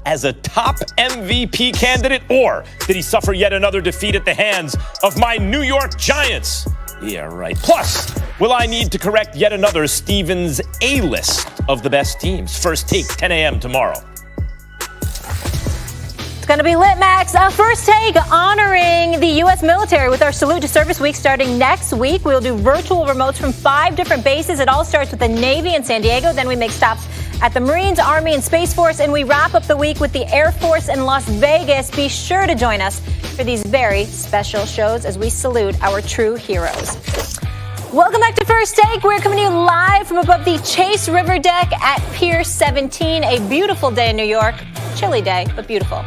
as a top MVP candidate, or did he suffer yet another defeat at the hands of my New York Giants? Yeah, right. Plus, will I need to correct yet another Stevens A-list of the best teams? First Take, 10 a.m. tomorrow. It's going to be lit, Max. First Take honoring the U.S. military with our Salute to Service Week starting next week. We'll do virtual remotes from 5 different bases. It all starts with the Navy in San Diego. Then we make stops at the Marines, Army, and Space Force. And we wrap up the week with the Air Force in Las Vegas. Be sure to join us for these very special shows as we salute our true heroes. Welcome back to First Take. We're coming to you live from above the Chase River deck at Pier 17. A beautiful day in New York. Chilly day, but beautiful.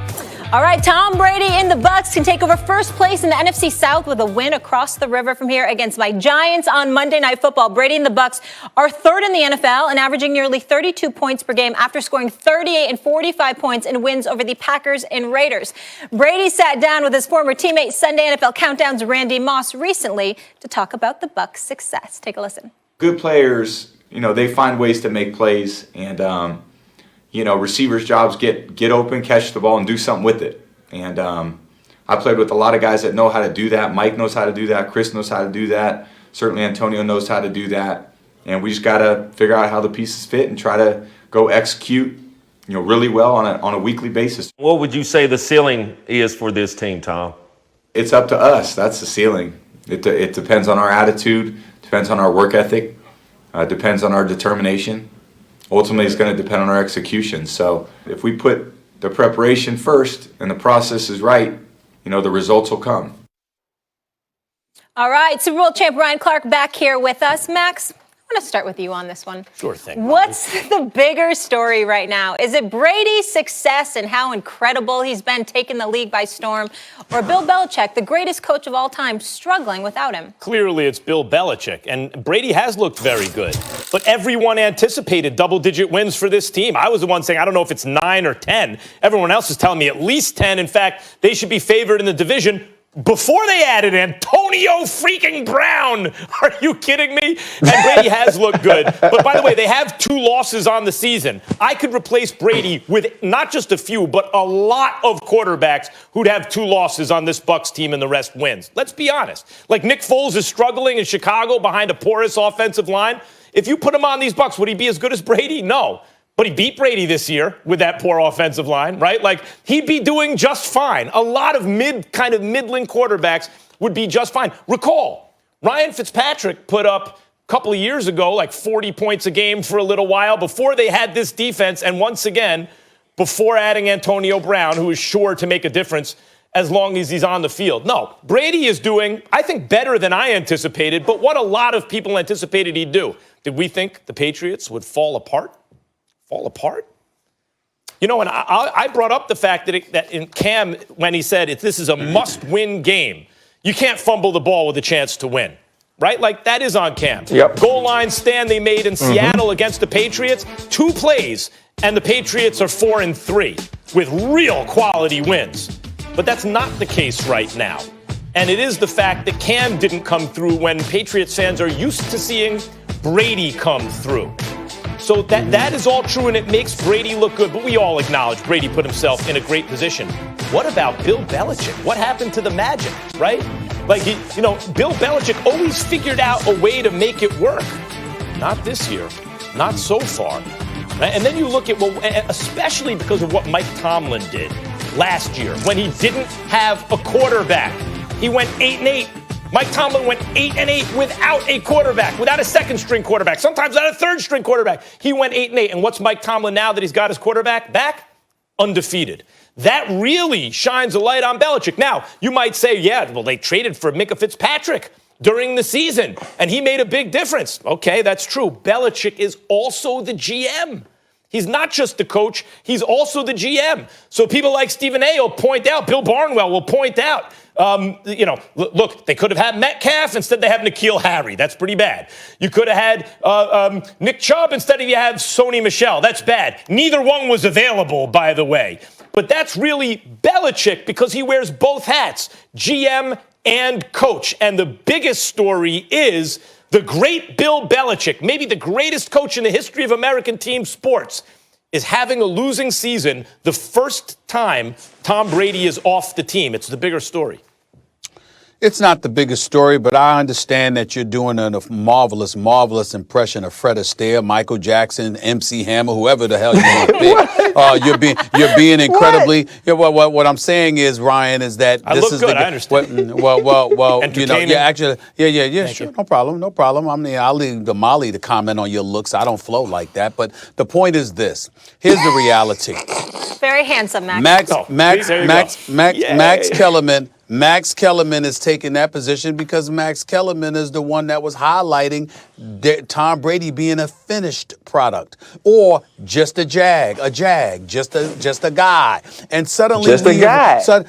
All right, Tom Brady and the Bucs can take over first place in the NFC South with a win across the river from here against my Giants on Monday Night Football. Brady and the Bucs are third in the NFL and averaging nearly 32 points per game after scoring 38 and 45 points in wins over the Packers and Raiders. Brady sat down with his former teammate, Sunday NFL Countdown's Randy Moss, recently to talk about the Bucs' success. Take a listen. Good players, they find ways to make plays, and receivers' jobs get open, catch the ball, and do something with it. And I played with a lot of guys that know how to do that. Mike knows how to do that. Chris knows how to do that. Certainly Antonio knows how to do that. And we just got to figure out how the pieces fit and try to go execute, really well on a weekly basis. What would you say the ceiling is for this team, Tom? It's up to us. That's the ceiling. It depends on our attitude, depends on our work ethic, depends on our determination. Ultimately, it's going to depend on our execution. So if we put the preparation first and the process is right, the results will come. All right, Super Bowl champ Ryan Clark back here with us. Max, I want to start with you on this one. Sure thing. What's the bigger story right now? Is it Brady's success and how incredible he's been taking the league by storm, or Bill Belichick, the greatest coach of all time, struggling without him? Clearly, it's Bill Belichick, and Brady has looked very good. But everyone anticipated double-digit wins for this team. I was the one saying, I don't know if it's 9 or 10. Everyone else is telling me at least 10. In fact, they should be favored in the division before they added Antonio freaking Brown. Are you kidding me? And Brady has looked good. But by the way, they have 2 losses on the season. I could replace Brady with not just a few, but a lot of quarterbacks who'd have 2 losses on this Bucs team and the rest wins. Let's be honest. Like Nick Foles is struggling in Chicago behind a porous offensive line. If you put him on these Bucs, would he be as good as Brady? No. But he beat Brady this year with that poor offensive line, right? Like, he'd be doing just fine. A lot of middling quarterbacks would be just fine. Recall, Ryan Fitzpatrick put up a couple of years ago like 40 points a game for a little while before they had this defense, and once again, before adding Antonio Brown, who is sure to make a difference as long as he's on the field. No, Brady is doing, I think, better than I anticipated, but what a lot of people anticipated he'd do. Did we think the Patriots would fall apart? Fall apart? And I brought up the fact that in Cam, when he said this is a must-win game, you can't fumble the ball with a chance to win, right? Like, that is on Cam. Yep. Goal line stand they made in Seattle against the Patriots, 2 plays, and the Patriots are 4-3 with real quality wins. But that's not the case right now. And it is the fact that Cam didn't come through when Patriots fans are used to seeing Brady come through. So that is all true, and it makes Brady look good. But we all acknowledge Brady put himself in a great position. What about Bill Belichick? What happened to the magic, right? Like, Bill Belichick always figured out a way to make it work. Not this year. Not so far. Right? And then you look at, especially because of what Mike Tomlin did last year, when he didn't have a quarterback. He went 8-8. Mike Tomlin went 8-8 without a quarterback, without a second-string quarterback, sometimes not a third-string quarterback. He went 8-8. And what's Mike Tomlin now that he's got his quarterback back? Undefeated. That really shines a light on Belichick. Now, you might say, they traded for Minka Fitzpatrick during the season, and he made a big difference. Okay, that's true. Belichick is also the GM. He's not just the coach, he's also the GM. So people like Stephen A. will point out, Bill Barnwell will point out, look, they could have had Metcalf, instead they have N'Keal Harry. That's pretty bad. You could have had Nick Chubb, instead of you have Sony Michel. That's bad. Neither one was available, by the way. But that's really Belichick because he wears both hats, GM and coach. And the biggest story is the great Bill Belichick, maybe the greatest coach in the history of American team sports. is having a losing season the first time Tom Brady is off the team. It's the bigger story. It's not the biggest story, but I understand that you're doing a marvelous, marvelous impression of Fred Astaire, Michael Jackson, MC Hammer, whoever the hell you want to pick. You're being incredibly. Yeah, what I'm saying is, Ryan, is that I this look is good. the. I understand. Well, Entertaining. actually, sure, no problem. I mean, I'll leave the Molly to comment on your looks. I don't flow like that, but the point is this: here's the reality. Very handsome, Max. Max Kellerman. Max Kellerman is taking that position because Max Kellerman is the one that was highlighting Tom Brady being a finished product or just a jag, just a guy. And suddenly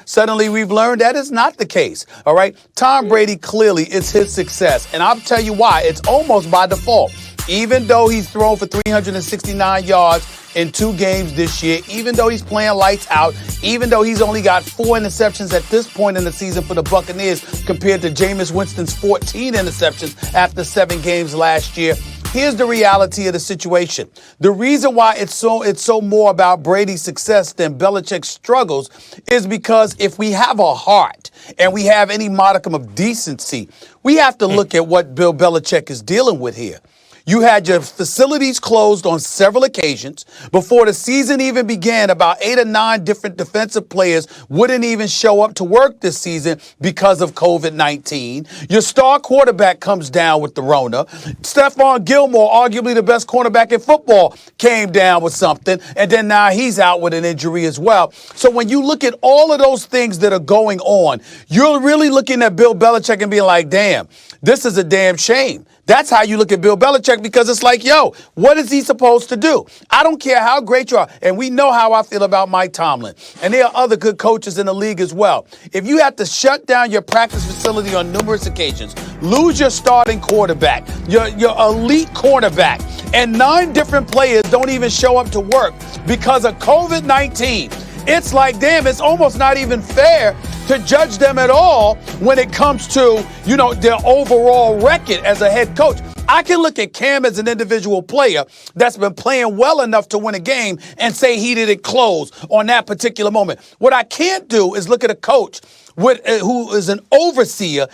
suddenly we've learned that is not the case. All right. Tom Brady clearly is his success. And I'll tell you why. It's almost by default. Even though he's thrown for 369 yards in 2 games this year, even though he's playing lights out, even though he's only got 4 interceptions at this point in the season for the Buccaneers compared to Jameis Winston's 14 interceptions after 7 games last year. Here's the reality of the situation. The reason why it's so more about Brady's success than Belichick's struggles is because if we have a heart and we have any modicum of decency, we have to look at what Bill Belichick is dealing with here. You had your facilities closed on several occasions. Before the season even began, about 8 or 9 different defensive players wouldn't even show up to work this season because of COVID-19. Your star quarterback comes down with the Rona. Stephon Gilmore, arguably the best cornerback in football, came down with something, and then now he's out with an injury as well. So when you look at all of those things that are going on, you're really looking at Bill Belichick and being like, damn, this is a damn shame. That's how you look at Bill Belichick, because it's like, yo, what is he supposed to do? I don't care how great you are. And we know how I feel about Mike Tomlin. And there are other good coaches in the league as well. If you have to shut down your practice facility on numerous occasions, lose your starting quarterback, your elite cornerback, and 9 different players don't even show up to work because of COVID-19, it's like, damn, it's almost not even fair to judge them at all when it comes to, their overall record as a head coach. I can look at Cam as an individual player that's been playing well enough to win a game and say he didn't close on that particular moment. What I can't do is look at a coach who is an overseer